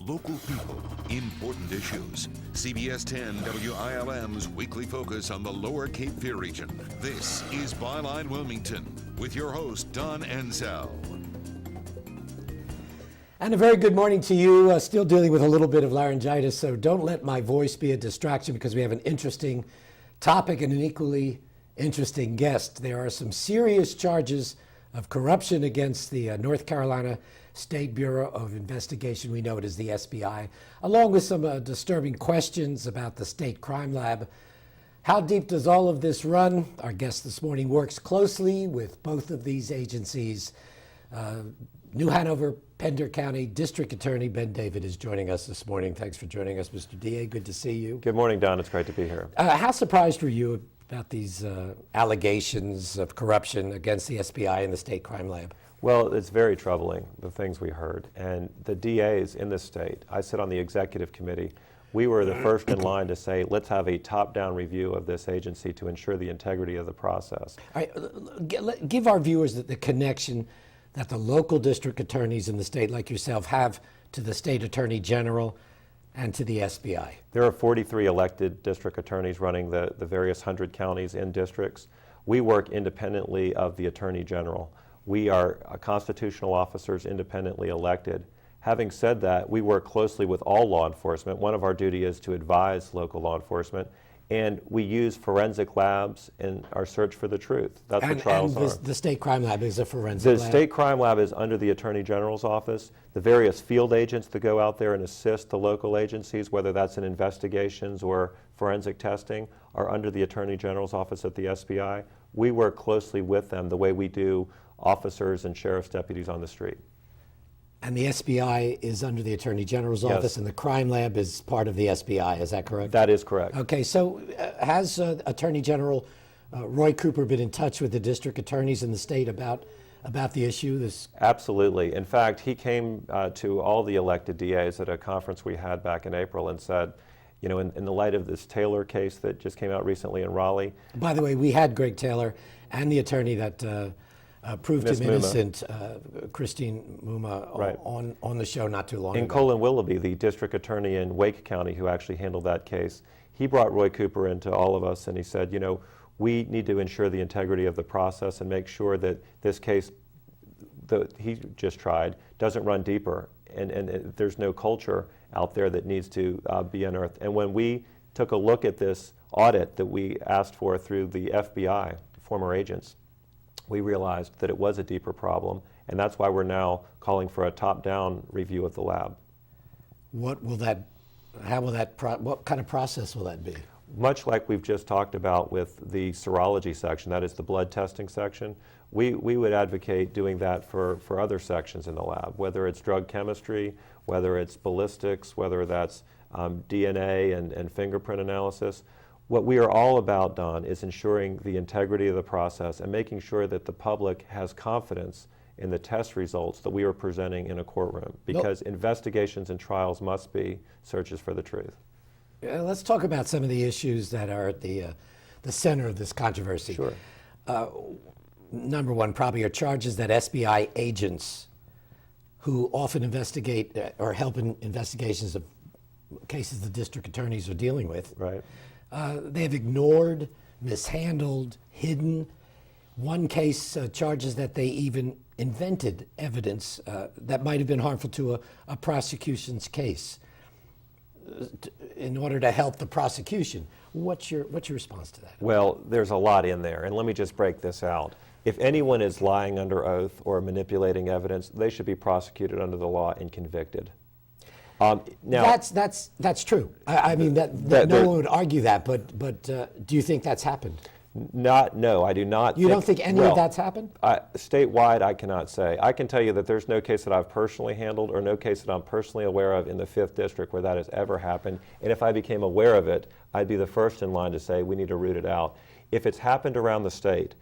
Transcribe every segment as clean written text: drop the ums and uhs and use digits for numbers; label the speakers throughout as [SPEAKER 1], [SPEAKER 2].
[SPEAKER 1] local people, important issues. CBS 10 WILM's weekly focus on the Lower Cape Fear region. This is Byline Wilmington with your host, Don Ansell.
[SPEAKER 2] And a very good morning to you. Still dealing with a little bit of laryngitis, so don't let my voice be a distraction because we have an interesting topic and an equally interesting guest. There are some serious charges of corruption against the North Carolina State Bureau of Investigation, we know it as the SBI, along with some disturbing questions about the State Crime Lab. How deep does all of this run? Our guest this morning works closely with both of these agencies. New Hanover, Pender County District Attorney Ben David is joining us this morning. Thanks for joining us, Mr. DA. Good to see you.
[SPEAKER 3] Good morning, Don. It's great to be here.
[SPEAKER 2] How surprised were you about these allegations of corruption against the SBI and the State Crime Lab?
[SPEAKER 3] Well, it's very troubling, the things we heard. And the DAs in this state, I sit on the executive committee, we were the first in line to say, let's have a top-down review of this agency to ensure the integrity of the process.
[SPEAKER 2] All right, give our viewers the connection that the local district attorneys in the state, like yourself, have to the State Attorney General and to the SBI.
[SPEAKER 3] There are 43 elected district attorneys running the various 100 counties in districts. We work independently of the Attorney General. We are constitutional officers independently elected. Having said that, we work closely with all law enforcement. One of our duties is to advise local law enforcement, and we use forensic labs in our search for the truth. That's what trials are.
[SPEAKER 2] The State Crime Lab is a forensic lab?
[SPEAKER 3] The State Crime Lab is under the Attorney General's office. The various field agents that go out there and assist the local agencies, whether that's in investigations or forensic testing, are under the Attorney General's office at the SBI. We work closely with them the way we do officers and sheriff's deputies on the street.
[SPEAKER 2] And the SBI is under the Attorney General's office, and the Crime Lab is part of the SBI, is that correct?
[SPEAKER 3] That is correct.
[SPEAKER 2] Okay, so has Attorney General Roy Cooper been in touch with the district attorneys in the state about the issue?
[SPEAKER 3] Absolutely. In fact, he came to all the elected DAs at a conference we had back in April and said, you know, in the light of this Taylor case that just came out recently in Raleigh.
[SPEAKER 2] By the way, we had Greg Taylor and the attorney that proved him innocent, Christine Muma,
[SPEAKER 3] right,
[SPEAKER 2] on the show not too long ago.
[SPEAKER 3] And Colin Willoughby, the district attorney in Wake County who actually handled that case, he brought Roy Cooper into all of us and he said, you know, we need to ensure the integrity of the process and make sure that this case that he just tried doesn't run deeper and there's no culture out there that needs to be unearthed. And when we took a look at this audit that we asked for through the FBI, former agents, we realized that it was a deeper problem, and that's why we're now calling for a top-down review of the lab.
[SPEAKER 2] What kind of process will that be?
[SPEAKER 3] Much like we've just talked about with the serology section, that is the blood testing section, we would advocate doing that for other sections in the lab, whether it's drug chemistry, whether it's ballistics, whether that's DNA and fingerprint analysis. What we are all about, Don, is ensuring the integrity of the process and making sure that the public has confidence in the test results that we are presenting in a courtroom, because investigations and trials must be searches for the truth.
[SPEAKER 2] Let's talk about some of the issues that are at the center of this controversy.
[SPEAKER 3] Sure.
[SPEAKER 2] Number one probably are charges that SBI agents who often investigate or help in investigations of cases the district attorneys are dealing with.
[SPEAKER 3] Right.
[SPEAKER 2] They have ignored, mishandled, hidden. One case charges that they even invented evidence that might have been harmful to a prosecution's case in order to help the prosecution. What's your response to that?
[SPEAKER 3] Well, there's a lot in there, and let me just break this out. If anyone is lying under oath or manipulating evidence, they should be prosecuted under the law and convicted. Now,
[SPEAKER 2] that's true. I mean, no one would argue that, but do you think that's happened?
[SPEAKER 3] No, I do not.
[SPEAKER 2] You don't think any of that's happened?
[SPEAKER 3] Statewide, I cannot say. I can tell you that there's no case that I've personally handled or no case that I'm personally aware of in the 5th District where that has ever happened. And if I became aware of it, I'd be the first in line to say we need to root it out. If it's happened around the state,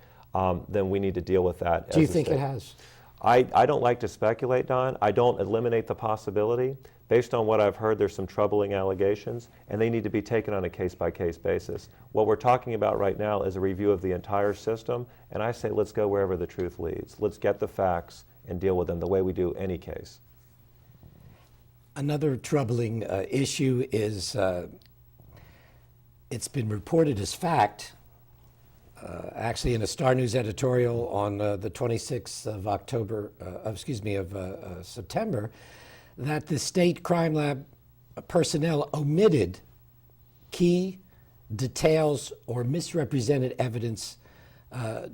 [SPEAKER 3] then we need to deal with that.
[SPEAKER 2] Do you think it has?
[SPEAKER 3] I don't like to speculate, Don. I don't eliminate the possibility. Based on what I've heard, there's some troubling allegations, and they need to be taken on a case-by-case basis. What we're talking about right now is a review of the entire system, and I say let's go wherever the truth leads. Let's get the facts and deal with them the way we do any case.
[SPEAKER 2] Another troubling issue is it's been reported as fact, actually in a Star News editorial on the 26th of September, that the state crime lab personnel omitted key details or misrepresented evidence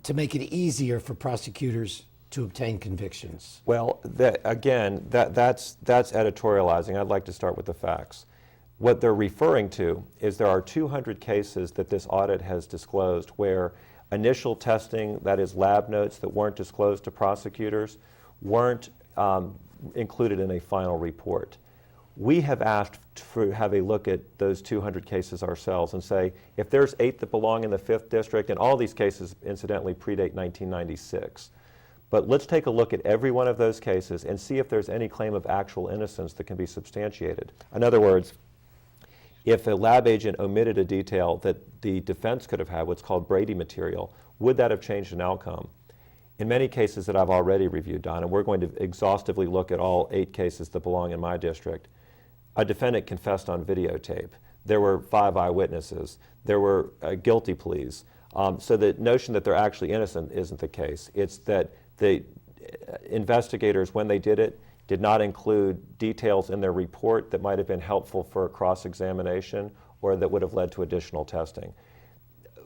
[SPEAKER 2] to make it easier for prosecutors to obtain convictions.
[SPEAKER 3] Well, that's editorializing. I'd like to start with the facts. What they're referring to is there are 200 cases that this audit has disclosed where initial testing, that is lab notes that weren't disclosed to prosecutors, weren't included in a final report. We have asked to have a look at those 200 cases ourselves and say, if there's 8 that belong in the 5th district, and all these cases incidentally predate 1996, but let's take a look at every one of those cases and see if there's any claim of actual innocence that can be substantiated. In other words, if a lab agent omitted a detail that the defense could have had, what's called Brady material, would that have changed an outcome? In many cases that I've already reviewed, Don, and we're going to exhaustively look at all 8 cases that belong in my district, a defendant confessed on videotape. There were 5 eyewitnesses. There were guilty pleas. So the notion that they're actually innocent isn't the case. It's that the investigators, when they did it, did not include details in their report that might have been helpful for a cross-examination or that would have led to additional testing.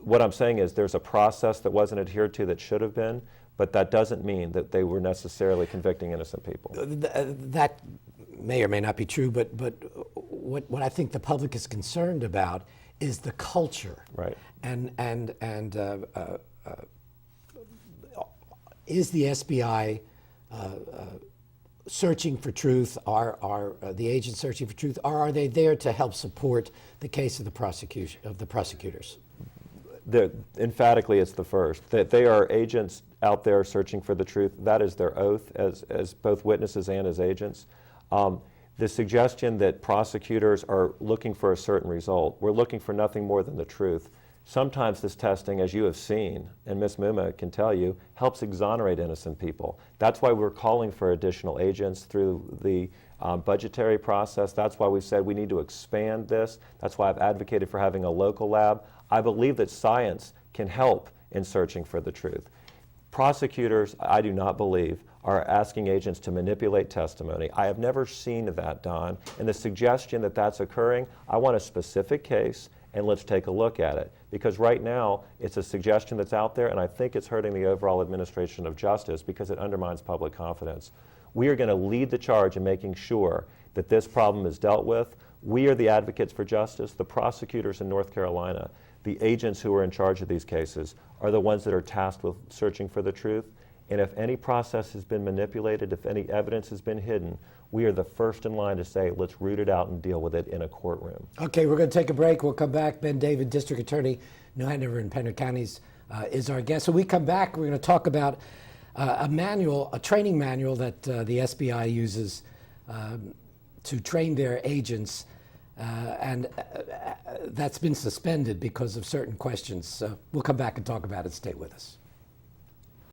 [SPEAKER 3] What I'm saying is there's a process that wasn't adhered to that should have been, but that doesn't mean that they were necessarily convicting innocent people.
[SPEAKER 2] That may or may not be true, but what I think the public is concerned about is the culture.
[SPEAKER 3] Right.
[SPEAKER 2] And is the SBI searching for truth? Are the agents searching for truth, or are they there to help support the case of the prosecutors?
[SPEAKER 3] Emphatically, it's the first. That they are agents out there searching for the truth. That is their oath as both witnesses and as agents. The suggestion that prosecutors are looking for a certain result, we're looking for nothing more than the truth. Sometimes this testing, as you have seen, and Ms. Muma can tell you, helps exonerate innocent people. That's why we're calling for additional agents through the budgetary process. That's why we said we need to expand this. That's why I've advocated for having a local lab. I believe that science can help in searching for the truth. Prosecutors, I do not believe, are asking agents to manipulate testimony. I have never seen that, Don. And the suggestion that that's occurring, I want a specific case, and let's take a look at it. Because right now, it's a suggestion that's out there, and I think it's hurting the overall administration of justice because it undermines public confidence. We are going to lead the charge in making sure that this problem is dealt with. We are the advocates for justice. The prosecutors in North Carolina, the agents who are in charge of these cases, are the ones that are tasked with searching for the truth. And if any process has been manipulated, if any evidence has been hidden, we are the first in line to say, let's root it out and deal with it in a courtroom. Okay,
[SPEAKER 2] we're going to take a break. We'll come back. Ben David, District Attorney, New Hanover and Pender Counties, is our guest. So we come back, we're going to talk about a training manual that the SBI uses to train their agents, and that's been suspended because of certain questions. We'll come back and talk about it. Stay with us.